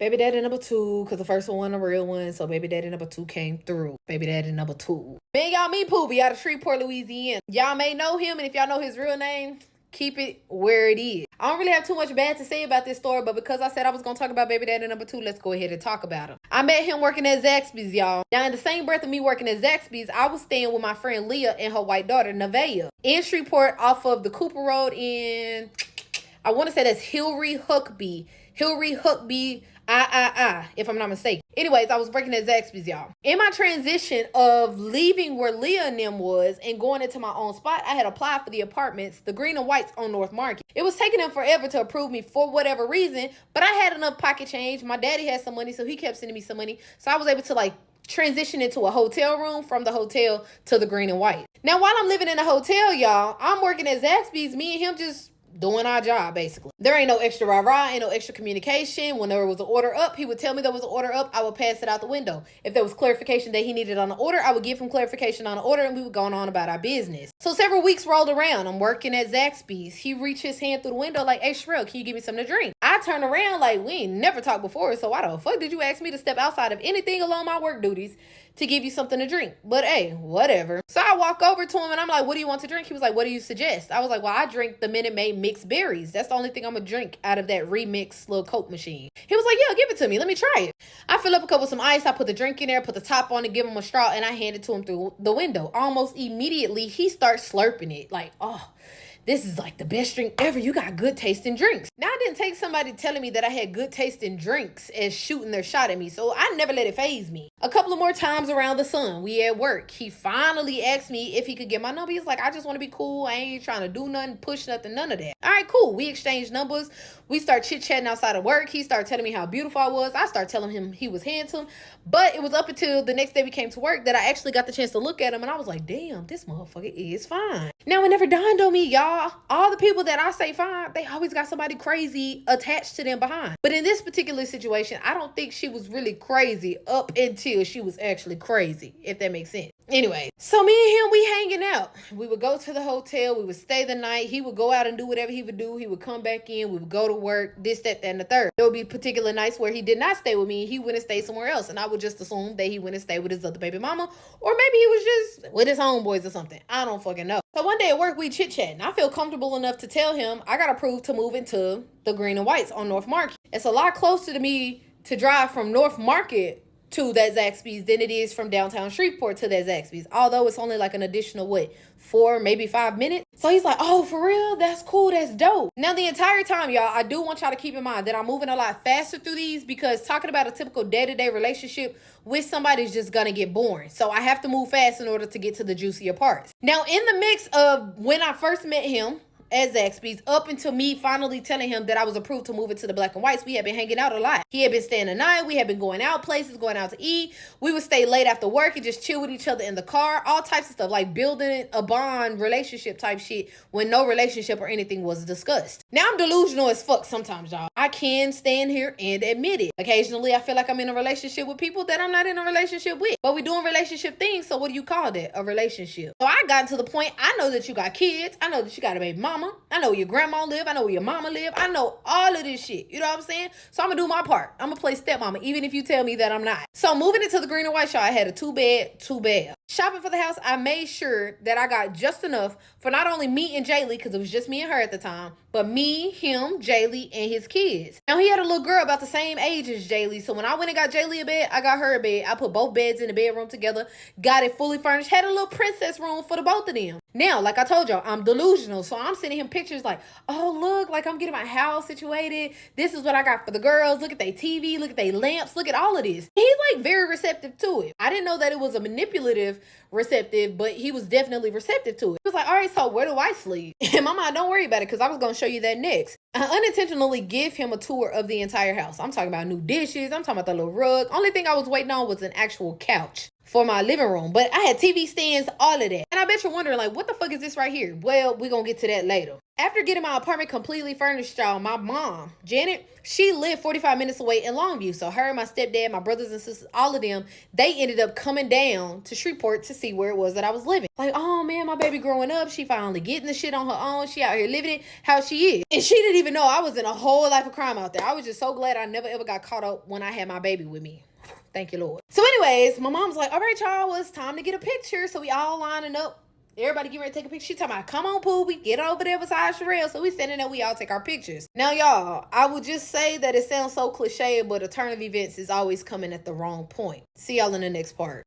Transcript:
Baby daddy number two, because the first one wasn't a real one, so baby daddy number two came through. Baby daddy number two. Man, y'all meet Poopy out of Shreveport, Louisiana. Y'all may know him, and if y'all know his real name, keep it where it is. I don't really have too much bad to say about this story, but because I said I was going to talk about baby daddy number two, let's go ahead and talk about him. I met him working at Zaxby's, y'all. Now, in the same breath of me working at Zaxby's, I was staying with my friend Leah and her white daughter, Nevaeh, in Shreveport off of the Cooper Road in, I want to say that's Hillary Huckabee, if I'm not mistaken. Anyways, I was working at Zaxby's, y'all. In my transition of leaving where Leah and them was and going into my own spot, I had applied for the apartments, the green and whites on North Market. It was taking them forever to approve me for whatever reason, but I had enough pocket change. My daddy had some money, so he kept sending me some money. So I was able to transition into a hotel room from the hotel to the green and white. Now, while I'm living in a hotel, y'all, I'm working at Zaxby's. Me and him just doing our job, basically. There ain't no extra rah-rah, ain't no extra communication. When there was an order up, he would tell me there was an order up. I would pass it out the window. If there was clarification that he needed on the order, I would give him clarification on the order, and we would go on about our business. So several weeks rolled around. I'm working at Zaxby's. He reached his hand through the window like, "Hey, Shrell, can you give me something to drink?" I turn around like, we ain't never talked before, so why the fuck did you ask me to step outside of anything along my work duties to give you something to drink? But hey, whatever. So I walk over to him and I'm like, "What do you want to drink?" He was like, "What do you suggest?" I was like, "Well, I drink the Minute Maid mixed berries. That's the only thing I'm gonna drink out of that remix little Coke machine." He was like, "Yeah, give it to me. Let me try it." I fill up a cup with some ice. I put the drink in there, put the top on it, give him a straw, and I hand it to him through the window. Almost immediately, he starts slurping it like, "Oh, this is like the best drink ever. You got good tasting drinks." Now, I didn't take somebody telling me that I had good tasting drinks as shooting their shot at me, so I never let it faze me. A couple of more times around the sun, we at work. He finally asked me if he could get my number. He's like, "I just want to be cool. I ain't trying to do nothing, push nothing, none of that." All right, cool. We exchanged numbers. We start chit-chatting outside of work. He started telling me how beautiful I was. I started telling him he was handsome. But it was up until the next day we came to work that I actually got the chance to look at him, and I was like, damn, this motherfucker is fine. Now, it never dawned on me, y'all. All the people that I say fine, they always got somebody crazy attached to them behind. But in this particular situation, I don't think she was really crazy up until she was actually crazy, if that makes sense. Anyway, so me and him, we hanging out. We would go to the hotel. We would stay the night. He would go out and do whatever he would do. He would come back in. We would go to work, this, that, and the third. There would be particular nights where he did not stay with me. He went and stayed somewhere else. And I would just assume that he went and stayed with his other baby mama. Or maybe he was just with his homeboys or something. I don't fucking know. So one day at work, we chit-chatting. I feel comfortable enough to tell him I got approved to move into the green and whites on North Market. It's a lot closer to me to drive from North Market to that Zaxby's than it is from downtown Shreveport to that Zaxby's. Although it's only like an additional, 4, maybe 5 minutes. So he's like, "Oh, for real? That's cool. That's dope." Now, the entire time, y'all, I do want y'all to keep in mind that I'm moving a lot faster through these because talking about a typical day-to-day relationship with somebody is just going to get boring. So I have to move fast in order to get to the juicier parts. Now, in the mix of when I first met him at Zaxby's up until me finally telling him that I was approved to move into the black and whites, we had been hanging out a lot. He had been staying the night. We had been going out places, going out to eat. We would stay late after work and just chill with each other in the car. All types of stuff, like building a bond, relationship type shit when no relationship or anything was discussed. Now, I'm delusional as fuck sometimes, y'all. I can stand here and admit it. Occasionally, I feel like I'm in a relationship with people that I'm not in a relationship with. But we doing relationship things, so what do you call that? A relationship. So I got to the point, I know that you got kids. I know that you got a baby mama. I know where your grandma live. I know where your mama live. I know all of this shit. You know what I'm saying? So I'm going to do my part. I'm going to play stepmama, even if you tell me that I'm not. So moving into the green and white, y'all, I had a 2-bed, 2-bath. Shopping for the house, I made sure that I got just enough for not only me and Jaylee, because it was just me and her at the time, but me, him, Jaylee, and his kids. Now, he had a little girl about the same age as Jaylee, so when I went and got Jaylee a bed, I got her a bed. I put both beds in the bedroom together, got it fully furnished, had a little princess room for the both of them. Now, like I told y'all, I'm delusional, so I'm sending him pictures like, "Oh, look, like I'm getting my house situated. This is what I got for the girls. Look at their TV, look at their lamps, look at all of this." He's like very receptive to it. I didn't know that it was a manipulative receptive, but he was definitely receptive to it. He was like, "All right, so where do I sleep?" And mama, don't worry about it, because I was going to show you that next. I unintentionally give him a tour of the entire house. I'm talking about new dishes. I'm talking about the little rug. Only thing I was waiting on was an actual couch. for my living room. But I had TV stands, all of that. And I bet you're wondering, like, what the fuck is this right here? Well, we're gonna get to that later. After getting my apartment completely furnished, y'all, my mom, Janet, she lived 45 minutes away in Longview. So her, my stepdad, my brothers and sisters, all of them, they ended up coming down to Shreveport to see where it was that I was living. Like, oh man, my baby growing up, she finally getting the shit on her own. She out here living it how she is. And she didn't even know I was in a whole life of crime out there. I was just so glad I never ever got caught up when I had my baby with me. Thank you, Lord. So anyways, my mom's like, all right, y'all, well, it's time to get a picture. So we all lining up. Everybody get ready to take a picture. She talking about, come on, Pooh, we get over there beside Sherelle. So we standing there, we all take our pictures. Now, y'all, I would just say that it sounds so cliche, but a turn of events is always coming at the wrong point. See y'all in the next part.